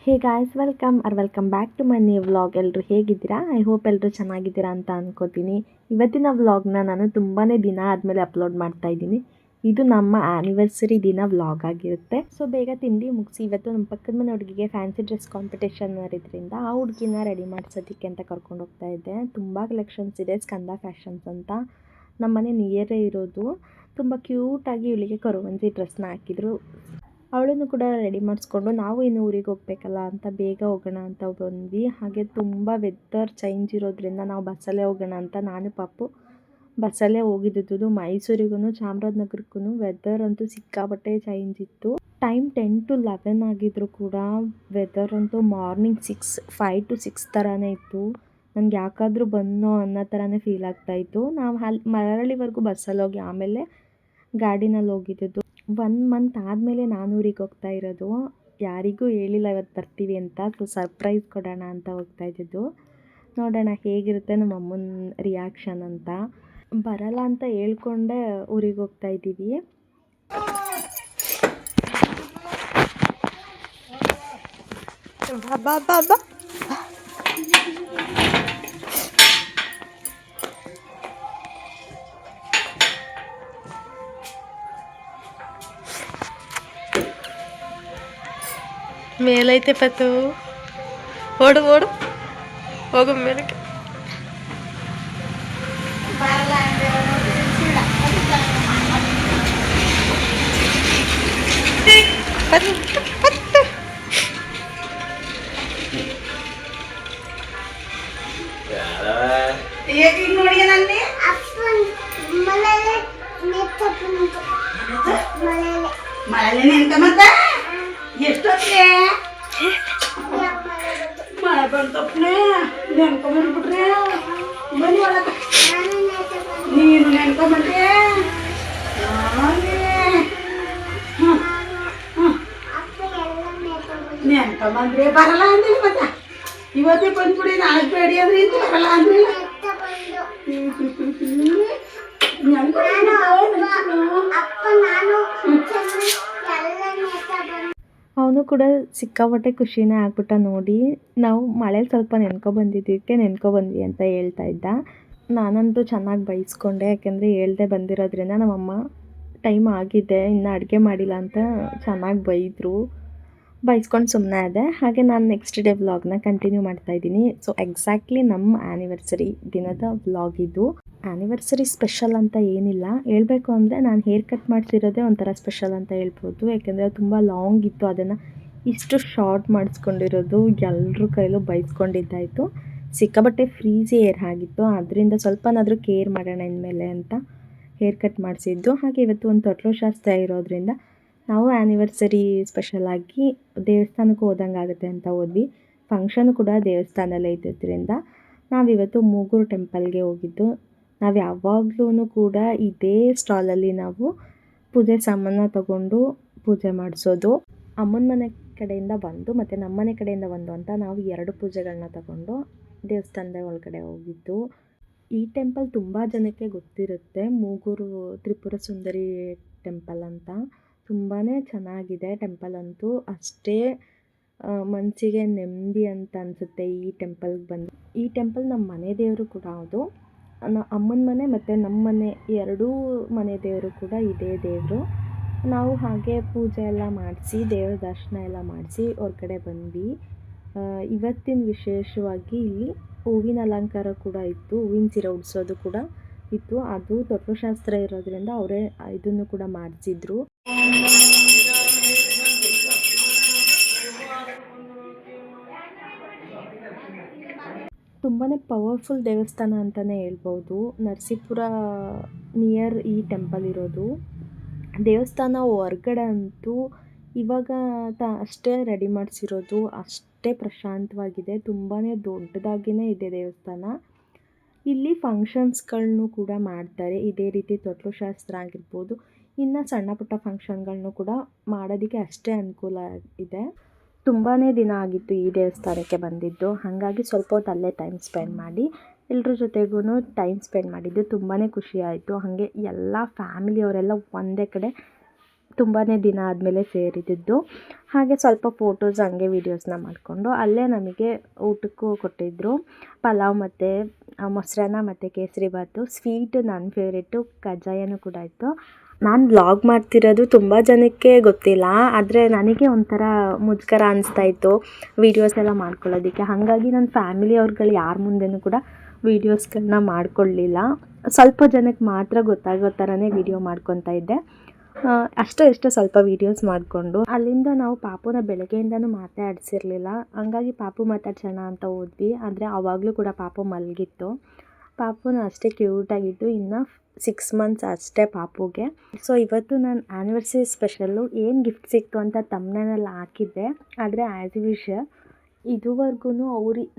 Hey guys, welcome back to my new vlog. ಎಲ್ಲರೂ ಹೇಗಿದ್ದೀರಾ? I hope ಎಲ್ಲರೂ ಚೆನ್ನಾಗಿದ್ದೀರಾ ಅಂತ ಅನ್ಕೋತೀನಿ. ಇವತ್ತಿನ ವ್ಲಾಗ್ನ ನಾನು ತುಂಬಾ ದಿನ ಆದಮೇಲೆ ಅಪ್ಲೋಡ್ ಮಾಡ್ತಾ ಇದ್ದೀನಿ. ಇದು ನಮ್ಮ ಆ್ಯನಿವರ್ಸರಿ ದಿನ ವ್ಲಾಗ್ ಆಗಿರುತ್ತೆ. ಸೊ ಬೇಗ ತಿಂಡಿ ಮುಗಿಸಿ ಇವತ್ತು ನಮ್ಮ ಪಕ್ಕದ ಮನೆ ಹುಡುಗಿಗೆ ಫ್ಯಾನ್ಸಿ ಡ್ರೆಸ್ ಕಾಂಪಿಟೇಷನ್ ಇರೋದ್ರಿಂದ ಆ ಹುಡುಗಿನ ರೆಡಿ ಮಾಡಿಸೋದಕ್ಕೆ ಅಂತ ಕರ್ಕೊಂಡು ಹೋಗ್ತಾ ಇದ್ದೆ. ತುಂಬ ಕಲೆಕ್ಷನ್ಸ್ ಇದೆ, ಸ್ಕಂದ ಫ್ಯಾಷನ್ಸ್ ಅಂತ. ನಮ್ಮ ಮನೆ ನಿಯರೇ ಇರೋದು. ತುಂಬ ಕ್ಯೂಟಾಗಿ ಇವಳಿಗೆ ಕರುವಂಜಿ ಡ್ರೆಸ್ನ ಹಾಕಿದ್ರು. ಅವಳನ್ನು ಕೂಡ ರೆಡಿ ಮಾಡಿಸ್ಕೊಂಡು ನಾವು ಇನ್ನು ಊರಿಗೆ ಹೋಗ್ಬೇಕಲ್ಲ ಅಂತ ಬೇಗ ಹೋಗೋಣ ಅಂತ ಬಂದ್ವಿ. ಹಾಗೆ ತುಂಬ ವೆದರ್ ಚೇಂಜ್ ಇರೋದ್ರಿಂದ ನಾವು ಬಸ್ಸಲ್ಲೇ ಹೋಗೋಣ ಅಂತ ನಾನು ಪಾಪು ಬಸ್ಸಲ್ಲೇ ಹೋಗಿದ್ದು. ಮೈಸೂರಿಗೂ ಚಾಮರಾಜನಗರಕ್ಕೂ ವೆದರ್ ಅಂತೂ ಸಿಕ್ಕಾಪಟ್ಟೆ ಚೇಂಜ್ ಇತ್ತು. ಟೈಮ್ 10 to 11 ಆಗಿದ್ರು ಕೂಡ ವೆದರ್ ಅಂತೂ ಮಾರ್ನಿಂಗ್ 5 to 6 ಥರನೇ ಇತ್ತು. ನನಗೆ ಯಾಕಾದರೂ ಬಂದೋ ಅನ್ನೋ ಥರನೇ ಫೀಲ್ ಆಗ್ತಾಯಿತ್ತು. ನಾವು ಮರಳಿವರೆಗೂ ಬಸ್ಸಲ್ಲಿ ಹೋಗಿ ಆಮೇಲೆ ಗಾಡಿನಲ್ಲಿ ಹೋಗಿದ್ದು. 1 ಮಂತ್ ಆದಮೇಲೆ ನಾನು ಊರಿಗೆ ಹೋಗ್ತಾ ಇರೋದು. ಯಾರಿಗೂ ಹೇಳಿಲ್ಲ ಇವತ್ತು ಬರ್ತೀವಿ ಅಂತ. ಸೊ ಸರ್ಪ್ರೈಸ್ ಕೊಡೋಣ ಅಂತ ಹೋಗ್ತಾ ಇದ್ದಿದ್ದು. ನೋಡೋಣ ಹೇಗಿರುತ್ತೆ ನಮ್ಮ ಅಮ್ಮನ ರಿಯಾಕ್ಷನ್ ಅಂತ. ಬರಲ್ಲ ಅಂತ ಹೇಳ್ಕೊಂಡೆ ಊರಿಗೆ ಹೋಗ್ತಾ ಇದ್ದೀವಿ. ಬಾ ಬಾ ಬಾ ಮೇಲೈತೆ ಪತ್ತು. ಓಡು ಓಡು ಹೋಗು ಮೇಲಕ್ಕೆ. ಎಷ್ಟೊತ್ತಿಗೆ ಮಳೆ ಬಂತಪ್ಪನೇ ನೆನ್ಕೊಂಡ್ಬಿಟ್ರೆ ಬನ್ನಿ ಒಳಗೆ ನೀನು ನೆನ್ಕೊಂಡ್ರೆ ನೆನ್ಕೊಂಬಂದ್ರೆ ಬರಲ್ಲ ಅಂದಿಲ್ಲ. ಮತ್ತೆ ಇವತ್ತೇ ಬಂದ್ಬಿಡಿ, ನಾಳೆ ಬೇಡಿ ಅಂದ್ರೆ ಇದು ಬರಲ್ಲ ಅಂದ್ರೆ ಅವನು ಕೂಡ ಸಿಕ್ಕಾಪಟ್ಟೆ ಖುಷಿನೇ ಆಗ್ಬಿಟ್ಟ ನೋಡಿ. ನಾವು ಮಳೇಲಿ ಸ್ವಲ್ಪ ನೆನ್ಕೊಬಂದ್ವಿ ಅಂತ ಹೇಳ್ತಾ ಇದ್ದ. ನಾನಂತೂ ಚೆನ್ನಾಗಿ ಬೈಸ್ಕೊಂಡೆ, ಯಾಕೆಂದರೆ ಹೇಳ್ದೆ ಬಂದಿರೋದ್ರಿಂದ ನಮ್ಮಮ್ಮ ಟೈಮ್ ಆಗಿದೆ ಇನ್ನು ಅಡುಗೆ ಮಾಡಿಲ್ಲ ಅಂತ ಚೆನ್ನಾಗಿ ಬೈಸ್ಕೊಂಡು ಸುಮ್ಮನೆ ಆದೆ. ಹಾಗೆ ನಾನು ನೆಕ್ಸ್ಟ್ ಡೇ ವ್ಲಾಗ್ನ ಕಂಟಿನ್ಯೂ ಮಾಡ್ತಾಯಿದ್ದೀನಿ. ಸೊ ಎಕ್ಸಾಕ್ಟ್ಲಿ ನಮ್ಮ ಆ್ಯನಿವರ್ಸರಿ ದಿನದ ವ್ಲಾಗ್ ಇದು. ಆ್ಯನಿವರ್ಸರಿ ಸ್ಪೆಷಲ್ ಅಂತ ಏನಿಲ್ಲ, ಹೇಳಬೇಕು ಅಂದರೆ ನಾನು ಹೇರ್ ಕಟ್ ಮಾಡಿಸಿರೋದೇ ಒಂಥರ ಸ್ಪೆಷಲ್ ಅಂತ ಹೇಳ್ಬೋದು. ಯಾಕೆಂದರೆ ತುಂಬ ಲಾಂಗ್ ಇತ್ತು, ಅದನ್ನು ಇಷ್ಟು ಶಾರ್ಟ್ ಮಾಡಿಸ್ಕೊಂಡಿರೋದು ಎಲ್ಲರ ಕೈಲೂ ಬೈಸ್ಕೊಂಡಿದ್ದಾಯಿತು. ಸಿಕ್ಕಾಬಟ್ಟೆ ಫ್ರೀಝಿ ಹೇರ್ ಆಗಿತ್ತು, ಅದರಿಂದ ಸ್ವಲ್ಪನಾದರೂ ಕೇರ್ ಮಾಡೋಣ ಇನ್ಮೇಲೆ ಅಂತ ಹೇರ್ ಕಟ್ ಮಾಡಿಸಿದ್ದು. ಹಾಗೆ ಇವತ್ತು ಒಂದು ತೊಟ್ಲು ಶಾಸ್ತ್ರ ಇರೋದ್ರಿಂದ ನಾವು ಆ್ಯನಿವರ್ಸರಿ ಸ್ಪೆಷಲಾಗಿ ದೇವಸ್ಥಾನಕ್ಕೂ ಹೋದಂಗೆ ಆಗುತ್ತೆ ಅಂತ ಹೋದ್ವಿ. ಫಂಕ್ಷನು ಕೂಡ ದೇವಸ್ಥಾನದಲ್ಲೇ ಇದ್ದಿದ್ದರಿಂದ ನಾವಿವತ್ತು ಮೂಗೂರು ಟೆಂಪಲ್ಗೆ ಹೋಗಿದ್ದು. ನಾವು ಯಾವಾಗ್ಲೂ ಕೂಡ ಇದೇ ಸ್ಟಾಲಲ್ಲಿ ನಾವು ಪೂಜೆ ಸಾಮಾನ ತಗೊಂಡು ಪೂಜೆ ಮಾಡಿಸೋದು. ಅಮ್ಮನ ಮನೆ ಕಡೆಯಿಂದ ಒಂದು ಮತ್ತು ನಮ್ಮ ಮನೆ ಕಡೆಯಿಂದ ಒಂದು ಅಂತ ನಾವು 2 ಪೂಜೆಗಳನ್ನ ತಗೊಂಡು ದೇವಸ್ಥಾನದ ಒಳಗಡೆ ಹೋಗಿದ್ದು. ಈ ಟೆಂಪಲ್ ತುಂಬ ಜನಕ್ಕೆ ಗೊತ್ತಿರುತ್ತೆ, ಮೂಗೂರು ತ್ರಿಪುರ ಸುಂದರಿ ಟೆಂಪಲ್ ಅಂತ. ತುಂಬಾ ಚೆನ್ನಾಗಿದೆ ಟೆಂಪಲ್ ಅಂತೂ. ಅಷ್ಟೇ ಮನಸ್ಸಿಗೆ ನೆಮ್ಮದಿ ಅಂತ ಅನಿಸುತ್ತೆ ಈ ಟೆಂಪಲ್ಗೆ ಬಂದು. ಈ ಟೆಂಪಲ್ ನಮ್ಮ ಮನೆ ದೇವರು ಕೂಡ ಹೌದು. ಅಮ್ಮನ ಮನೆ ಮತ್ತು ನಮ್ಮ ಮನೆ ಎರಡೂ ಮನೆ ದೇವರು ಕೂಡ ಇದೇ ದೇವರು. ನಾವು ಹಾಗೆ ಪೂಜೆ ಎಲ್ಲ ಮಾಡಿಸಿ ದೇವರ ದರ್ಶನ ಎಲ್ಲ ಮಾಡಿಸಿ ಹೊರಗಡೆ ಬಂದ್ವಿ. ಇವತ್ತಿನ ವಿಶೇಷವಾಗಿ ಇಲ್ಲಿ ಹೂವಿನ ಅಲಂಕಾರ ಕೂಡ ಇತ್ತು, ಹೂವಿನ ಸೀರೆ ಉಡಿಸೋದು ಕೂಡ ಇತ್ತು. ಅದು ತೊಟ್ಲು ಶಾಸ್ತ್ರ ಇರೋದ್ರಿಂದ ಅವರೇ ಇದನ್ನು ಕೂಡ ಮಾಡಿಸಿದ್ರು. ತುಂಬಾ ಪವರ್ಫುಲ್ ದೇವಸ್ಥಾನ ಅಂತಲೇ ಹೇಳ್ಬೋದು. ನರಸೀಪುರ ನಿಯರ್ ಈ ಟೆಂಪಲ್ ಇರೋದು. ದೇವಸ್ಥಾನ ಹೊರ್ಗಡೆ ಅಂತೂ ಇವಾಗ ಅಷ್ಟೇ ರೆಡಿ ಮಾಡಿಸಿರೋದು, ಅಷ್ಟೇ ಪ್ರಶಾಂತವಾಗಿದೆ. ತುಂಬಾ ದೊಡ್ಡದಾಗಿಯೇ ಇದೆ ದೇವಸ್ಥಾನ. ಇಲ್ಲಿ ಫಂಕ್ಷನ್ಸ್ಗಳನ್ನು ಕೂಡ ಮಾಡ್ತಾರೆ, ಇದೇ ರೀತಿ ತೊಟ್ಲು ಶಾಸ್ತ್ರ ಆಗಿರ್ಬೋದು, ಇನ್ನು ಸಣ್ಣ ಪುಟ್ಟ ಫಂಕ್ಷನ್ಗಳನ್ನು ಕೂಡ ಮಾಡೋದಕ್ಕೆ ಅಷ್ಟೇ ಅನುಕೂಲ ಇದೆ. ತುಂಬಾ ದಿನ ಆಗಿತ್ತು ಈ ದೇವಸ್ಥಾನಕ್ಕೆ ಬಂದಿದ್ದು, ಹಾಗಾಗಿ ಸ್ವಲ್ಪ ಹೊತ್ತು ಅಲ್ಲೇ ಟೈಮ್ ಸ್ಪೆಂಡ್ ಮಾಡಿ ಎಲ್ಲರ ಜೊತೆಗೂ ಟೈಮ್ ಸ್ಪೆಂಡ್ ಮಾಡಿದ್ದು ತುಂಬಾ ಖುಷಿ ಆಯಿತು. ಹಾಗೆ ಎಲ್ಲ ಫ್ಯಾಮಿಲಿಯವರೆಲ್ಲ ಒಂದೇ ಕಡೆ ತುಂಬಾ ದಿನ ಆದಮೇಲೆ ಸೇರಿದ್ದು. ಹಾಗೆ ಸ್ವಲ್ಪ ಫೋಟೋಸ್ ಹಂಗೆ ವೀಡಿಯೋಸ್ನ ಮಾಡಿಕೊಂಡು ಅಲ್ಲೇ ನಮಗೆ ಊಟಕ್ಕೂ ಕೊಟ್ಟಿದ್ದರು. ಪಲಾವ್ ಮತ್ತು ಮೊಸರನ್ನ ಮತ್ತು ಕೇಸರಿಬಾತು. ಸ್ವೀಟ್ ನನ್ನ ಫೇವ್ರೇಟು, ಕಜ್ಜಾಯನೂ ಕೂಡ ಇತ್ತು. ನಾನು ವ್ಲಾಗ್ ಮಾಡ್ತಿರೋದು ತುಂಬ ಜನಕ್ಕೆ ಗೊತ್ತಿಲ್ಲ, ಆದರೆ ನನಗೆ ಒಂಥರ ಮುಜುಗರ ಅನಿಸ್ತಾಯಿತ್ತು ವೀಡಿಯೋಸ್ ಎಲ್ಲ ಮಾಡ್ಕೊಳ್ಳೋದಕ್ಕೆ. ಹಾಗಾಗಿ ನನ್ನ ಫ್ಯಾಮಿಲಿಯವ್ರುಗಳು ಯಾರ ಮುಂದೆನೂ ಕೂಡ ವೀಡಿಯೋಸ್ಗಳನ್ನ ಮಾಡ್ಕೊಳ್ಳಲಿಲ್ಲ. ಸ್ವಲ್ಪ ಜನಕ್ಕೆ ಮಾತ್ರ ಗೊತ್ತಾಗೋ ಥರನೇ ವೀಡಿಯೋ ಮಾಡ್ಕೊತಾ ಇದ್ದೆ. ಅಷ್ಟೋ ಇಷ್ಟೋ ಸ್ವಲ್ಪ ವೀಡಿಯೋಸ್ ಮಾಡಿಕೊಂಡು ಅಲ್ಲಿಂದ ನಾವು ಪಾಪುನ ಬೆಳಗ್ಗೆಯಿಂದನೂ ಮಾತಾಡಿಸಿರಲಿಲ್ಲ. ಹಂಗಾಗಿ ಪಾಪು ಮಾತಾಡ್ಸೋಣ ಅಂತ ಹೋದ್ವಿ. ಆದರೆ ಆವಾಗಲೂ ಕೂಡ ಪಾಪು ಮಲಗಿತ್ತು. ಪಾಪುನ ಅಷ್ಟೇ ಕ್ಯೂಟಾಗಿದ್ದು. ಇನ್ನು 6 ಮಂತ್ಸ್ ಅಷ್ಟೇ ಪಾಪುಗೆ. ಸೊ ಇವತ್ತು ನಾನು ಆ್ಯನಿವರ್ಸರಿ ಸ್ಪೆಷಲ್ಲು ಏನು ಗಿಫ್ಟ್ ಸಿಕ್ತು ಅಂತ ತಮ್ಮನೇಲಿ ಹಾಕಿದ್ದೆ. ಆದರೆ ಆ್ಯಸ್ ಯೂಶುವಲ್ ಇದುವರೆಗೂ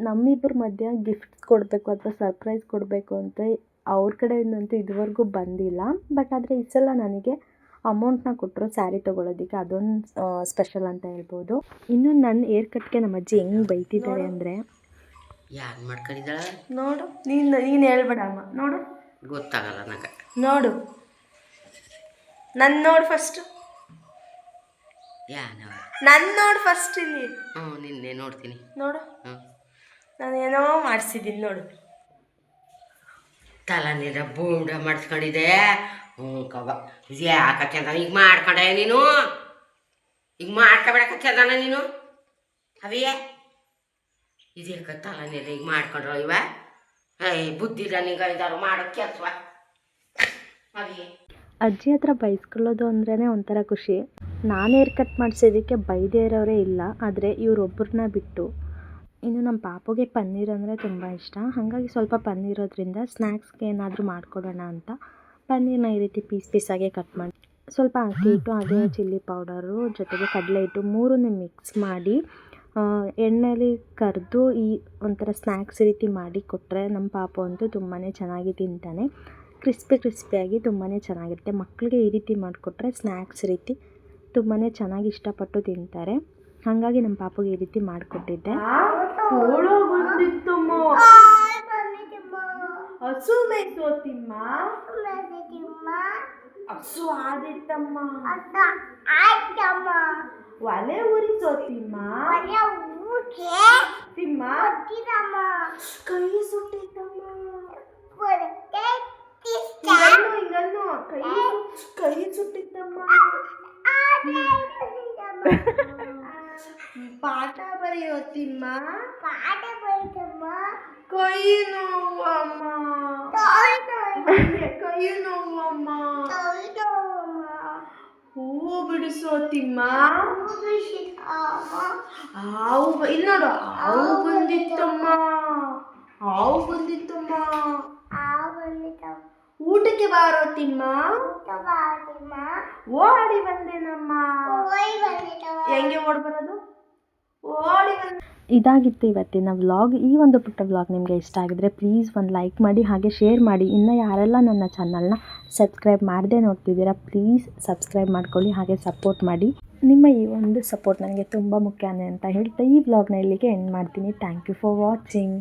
ನಮ್ಮಿಬ್ಬರ ಮಧ್ಯೆ ಗಿಫ್ಟ್ ಕೊಡಬೇಕು ಅಥವಾ ಸರ್ಪ್ರೈಸ್ ಕೊಡಬೇಕು ಅಂತ ಅವ್ರ ಕಡೆಯಿಂದಂತೂ ಇದುವರೆಗೂ ಬಂದಿಲ್ಲ. ಬಟ್ ಆದರೆ ಈ ಸಲ ನನಗೆ ಅಮೌಂಟ್ನ ಕೊಟ್ಟರು ಸ್ಯಾರಿ ತೊಗೊಳೋದಕ್ಕೆ. ಅದೊಂದು ಸ್ಪೆಷಲ್ ಅಂತ ಹೇಳ್ಬೋದು. ಇನ್ನು ನನ್ನ ಏರ್ ಕಟ್ಗೆ ನಮ್ಮ ಅಜ್ಜಿ ಹೆಂಗೆ ಬೈತಿದ್ದಾರೆ ಅಂದರೆ, ಯಾರು ಮಾಡ್ಕೊಂಡಿದ್ದಾಳ ನೋಡು ನೀನು ಹೇಳ್ಬೇಡ ಅಮ್ಮ. ನೋಡು, ಗೊತ್ತಾಗಲ್ಲ ನನಗೆ. ನೋಡು, ನನ್ನ ನೋಡು ಫಸ್ಟು, ನನ್ನ ನೋಡು ಫಸ್ಟ್. ಇಲ್ಲಿ ನಿನ್ನೆ ನೋಡ್ತೀನಿ. ನೋಡು, ಹ್ಞೂ ನಾನೇನೋ ಮಾಡಿಸಿದ್ದೀನಿ ನೋಡು. ತಲೆನೀರ ಬೂಂಡ ಮಾಡಿಸ್ಕೊಂಡಿದ್ದೆ. ಕವ ಯಾಕ ಚಂದ ಈಗ ಮಾಡ್ಕೊಂಡೆ ನೀನು? ಈಗ ಮಾಡ್ಕೊಬೇಡಕ್ಕ ಚಂದನ ನೀನು. ಅವಿಯೇ ಇದ್ಯಾಕ ತಲೆನೀರ ಈಗ ಮಾಡ್ಕೊಂಡ್ರ ಇವ? ಬುದ್ಧಿ ಇಲ್ಲ ನಿಂಗೆ ಇದಾರು ಮಾಡೋ ಕೆಲಸ. ಅವಿಯೇ ಅಜ್ಜಿ ಹತ್ರ ಬೈಸ್ಕೊಳ್ಳೋದು ಅಂದ್ರೇ ಒಂಥರ ಖುಷಿ. ನಾನು ಏರ್ ಕಟ್ ಮಾಡಿಸೋದಕ್ಕೆ ಬೈದೇ ಇರೋರೇ ಇಲ್ಲ, ಆದರೆ ಇವರೊಬ್ಬರನ್ನ ಬಿಟ್ಟು. ಇನ್ನು ನಮ್ಮ ಪಾಪುಗೆ ಪನ್ನೀರ್ ಅಂದರೆ ತುಂಬ ಇಷ್ಟ. ಹಾಗಾಗಿ ಸ್ವಲ್ಪ ಪನ್ನೀರೋದ್ರಿಂದ ಸ್ನ್ಯಾಕ್ಸ್ಗೆ ಏನಾದರೂ ಮಾಡಿಕೊಡೋಣ ಅಂತ ಪನ್ನೀರ್ನ ಈ ರೀತಿ ಪೀಸಾಗೆ ಕಟ್ ಮಾಡಿ ಸ್ವಲ್ಪ ಅಕ್ಕಿ ಹಿಟ್ಟು ಹಾಗೆ ಚಿಲ್ಲಿ ಪೌಡರು ಜೊತೆಗೆ ಕಡಲೆ ಹಿಟ್ಟು ಮೂರನ್ನೇ ಮಿಕ್ಸ್ ಮಾಡಿ ಎಣ್ಣೆಲಿ ಕರೆದು ಈ ಒಂಥರ ಸ್ನ್ಯಾಕ್ಸ್ ರೀತಿ ಮಾಡಿ ಕೊಟ್ಟರೆ ನಮ್ಮ ಪಾಪು ಅಂತೂ ತುಂಬಾ ಚೆನ್ನಾಗಿ ತಿಂತಾನೆ. ಕ್ರಿಸ್ಪಿಯಾಗಿ ತುಂಬಾ ಚೆನ್ನಾಗಿರುತ್ತೆ. ಮಕ್ಕಳಿಗೆ ಈ ರೀತಿ ಮಾಡಿಕೊಟ್ರೆ ಸ್ನ್ಯಾಕ್ಸ್ ರೀತಿ ತುಂಬಾ ಚೆನ್ನಾಗಿ ಇಷ್ಟಪಟ್ಟು ತಿಂತಾರೆ. ಹಾಗಾಗಿ ನಮ್ಮ ಪಾಪುಗೆ ಈ ರೀತಿ ಮಾಡಿಕೊಟ್ಟಿದ್ದೆ. ಹಸು ಮೇಯ್ತೋತಿಮ್ಮ, ಹಸು ಆದಿತ್ತಮ್ಮ, ಒಲೆ ಉರಿಸೋತಿಮ್ಮ, ತಿಮ್ಮ ಕೈ ಸುಟ್ಟಿತ್ತಮ್ಮ, ಹಿಂಗನ್ನು ಕೈ ಸುಟ್ಟಿತ್ತಮ್ಮ. ಪಾಠ ಬರೆಯೋತಿಮ್ಮ, ಕೈ ನೋವು ಅಮ್ಮ, ಕೈ ನೋವು ಅಮ್ಮ, ಹೂವು ಬಿಡಿಸೋತಿಮ್ಮ, ಹಾವು ಇಲ್ಲಿ ನೋಡು ಹಾವು ಬಂದಿತ್ತಮ್ಮ, ಹಾವು ಬಂದಿತ್ತಮ್ಮ, ಊಟಕ್ಕೆ ಬಾರೋತಿಮ್ಮ, ಓಡಿ ಬಂದೇನಮ್ಮ. ಹೆಂಗೆ ಓಡಿ ಬರೋದು? ಓಡಿ ಬಂದ. ಇದಾಗಿತ್ತು ಇವತ್ತಿನ ವ್ಲಾಗ್. ಈ ಒಂದು ಪುಟ್ಟ ವ್ಲಾಗ್ ನಿಮಗೆ ಇಷ್ಟ ಆಗಿದ್ರೆ ಪ್ಲೀಸ್ ಒಂದು ಲೈಕ್ ಮಾಡಿ, ಹಾಗೆ ಶೇರ್ ಮಾಡಿ. ಇನ್ನು ಯಾರೆಲ್ಲ ನನ್ನ ಚಾನಲ್ನ ಸಬ್ಸ್ಕ್ರೈಬ್ ಮಾಡದೆ ನೋಡ್ತಿದ್ದೀರಾ ಪ್ಲೀಸ್ ಸಬ್ಸ್ಕ್ರೈಬ್ ಮಾಡ್ಕೊಳ್ಳಿ, ಹಾಗೆ ಸಪೋರ್ಟ್ ಮಾಡಿ. ನಿಮ್ಮ ಈ ಒಂದು ಸಪೋರ್ಟ್ ನನಗೆ ತುಂಬ ಮುಖ್ಯನೇ ಅಂತ ಹೇಳ್ತಾ ಈ ವ್ಲಾಗ್ನ ಇಲ್ಲಿಗೆ ಎಂಡ್ ಮಾಡ್ತೀನಿ. Thank you for watching.